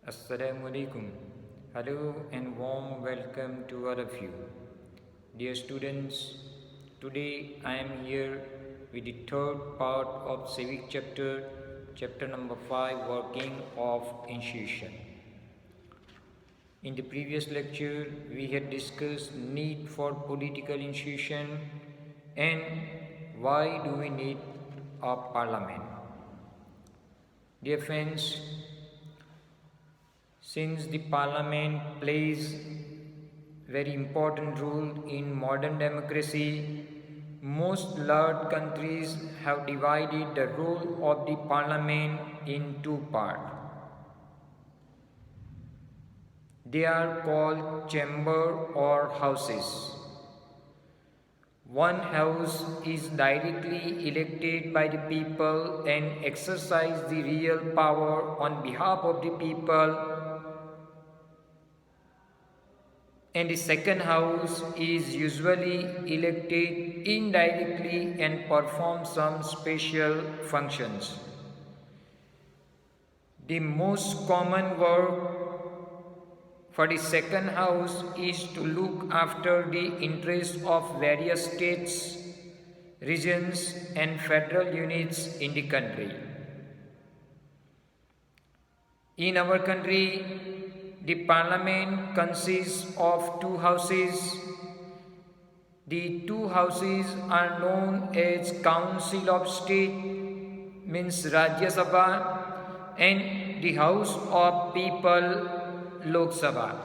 Assalamu alaikum. Hello and warm welcome to all of you. Dear students, today I am here with the third part of civic chapter number 5, working of institution. In the previous lecture, we had discussed need for political institution and why do we need a parliament. Dear friends, since the parliament plays very important role in modern democracy, most large countries have divided the role of the parliament in two parts. They are called chamber or houses. One house is directly elected by the people and exercise the real power on behalf of the people, and the second house is usually elected indirectly and performs some special functions. The most common work for the second house is to look after the interests of various states, regions, and federal units in the country. In our country, the parliament consists of two houses. The two houses are known as Council of State, means Rajya Sabha, and the House of People, Lok Sabha.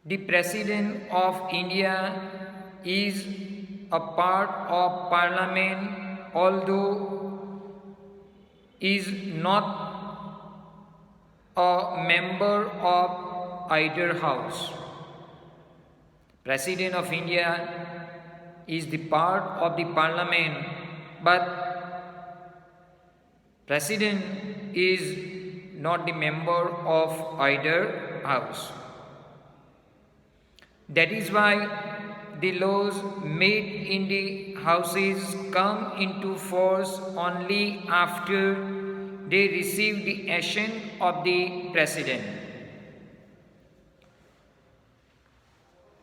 The President of India is a part of Parliament, although is not a member of either house. President of India is the part of the Parliament, but President is not the member of either house. That is why the laws made in the houses come into force only after they receive the assent of the President.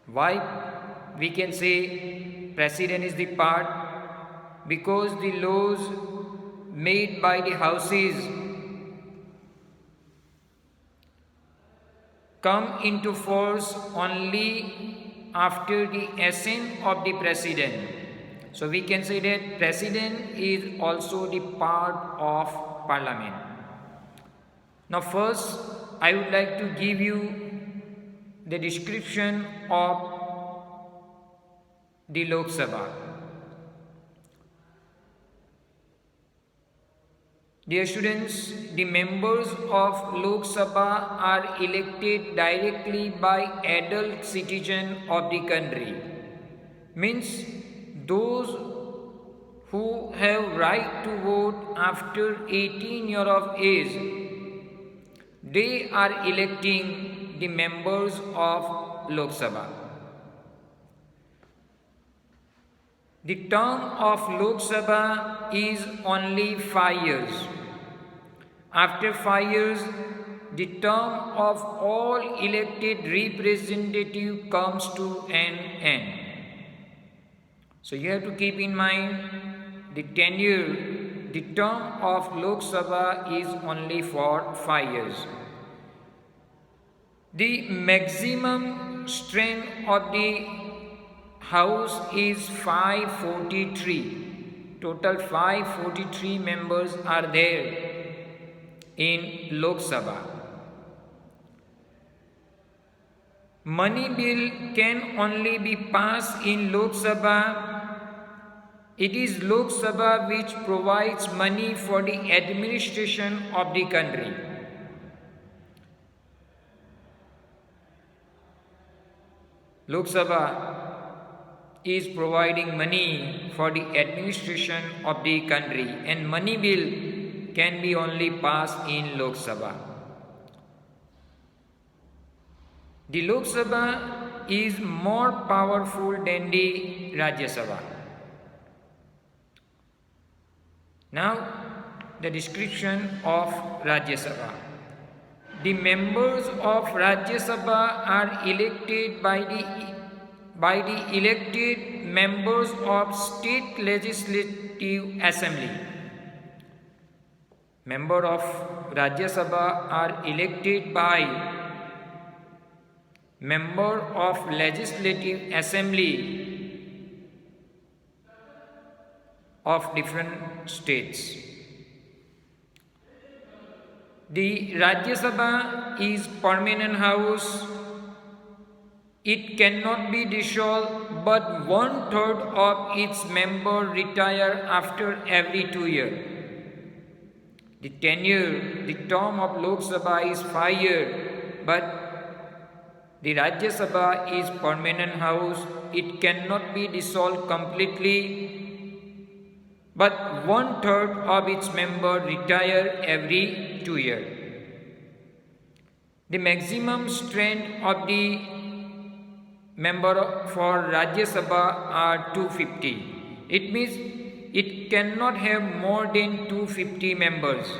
Why we can say President is the part? Because the laws made by the houses come into force only after the assent of the President. So we can say that President is also the part of Parliament. Now first I would like to give you the description of the Lok Sabha. Dear students, the members of Lok Sabha are elected directly by adult citizens of the country. Means those who have right to vote after 18 years of age, they are electing the members of Lok Sabha. The term of Lok Sabha is only 5 years. After 5 years, the term of all elected representatives comes to an end. So you have to keep in mind the tenure, the term of Lok Sabha is only for 5 years. The maximum strength of the House is 543. Total 543 members are there in Lok Sabha. Money bill can only be passed in Lok Sabha. It is Lok Sabha which provides money for the administration of the country. Lok Sabha is providing money for the administration of the country, and money bill can be only passed in Lok Sabha. The Lok Sabha is more powerful than the Rajya Sabha. Now, the description of Rajya Sabha. The members of Rajya Sabha are elected by the elected members of State Legislative Assembly. Members of Rajya Sabha are elected by member of Legislative Assembly of different states. The Rajya Sabha is permanent house. It cannot be dissolved, but 1/3 of its members retire after every 2 years. The term of Lok Sabha is 5 years, but the Rajya Sabha is permanent house. It cannot be dissolved completely, but 1/3 of its members retire every 2 years. The maximum strength of the member for Rajya Sabha are 250. It means it cannot have more than 250 members.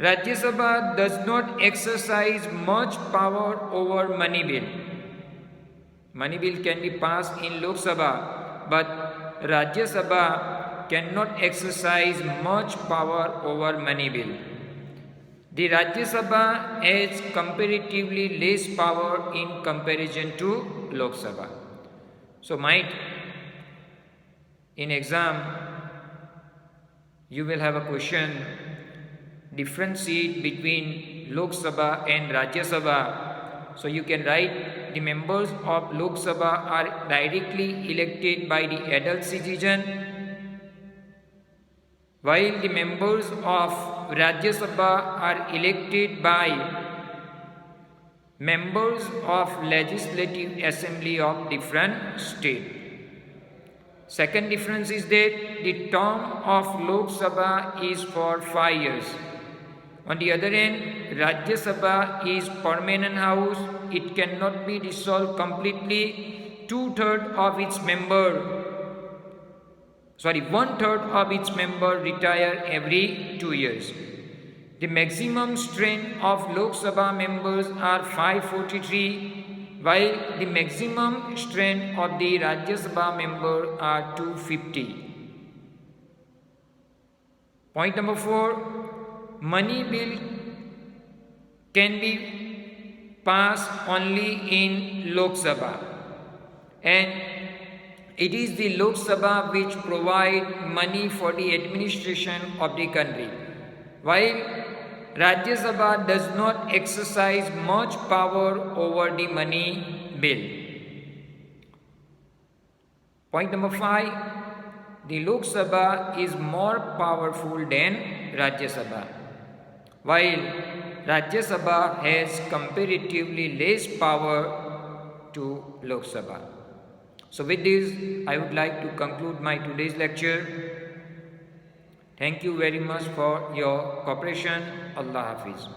Rajya Sabha does not exercise much power over money bill. Money bill can be passed in Lok Sabha, but Rajya Sabha cannot exercise much power over money bill. The Rajya Sabha has comparatively less power in comparison to Lok Sabha. So might in exam you will have a question, differentiate between Lok Sabha and Rajya Sabha. So you can write the members of Lok Sabha are directly elected by the adult citizen, while the members of Rajya Sabha are elected by members of Legislative Assembly of different states. Second difference is that the term of Lok Sabha is for 5 years. On the other hand, Rajya Sabha is permanent house. It cannot be dissolved completely. 1/3 of its members retire every 2 years. The maximum strength of Lok Sabha members are 543, while the maximum strength of the Rajya Sabha members are 250. Point number 4, money bill can be passed only in Lok Sabha, and it is the Lok Sabha which provide money for the administration of the country, while Rajya Sabha does not exercise much power over the money bill. Point number 5, the Lok Sabha is more powerful than Rajya Sabha, while Rajya Sabha has comparatively less power to Lok Sabha. So with this, I would like to conclude my today's lecture. Thank you very much for your cooperation. Allah Hafiz.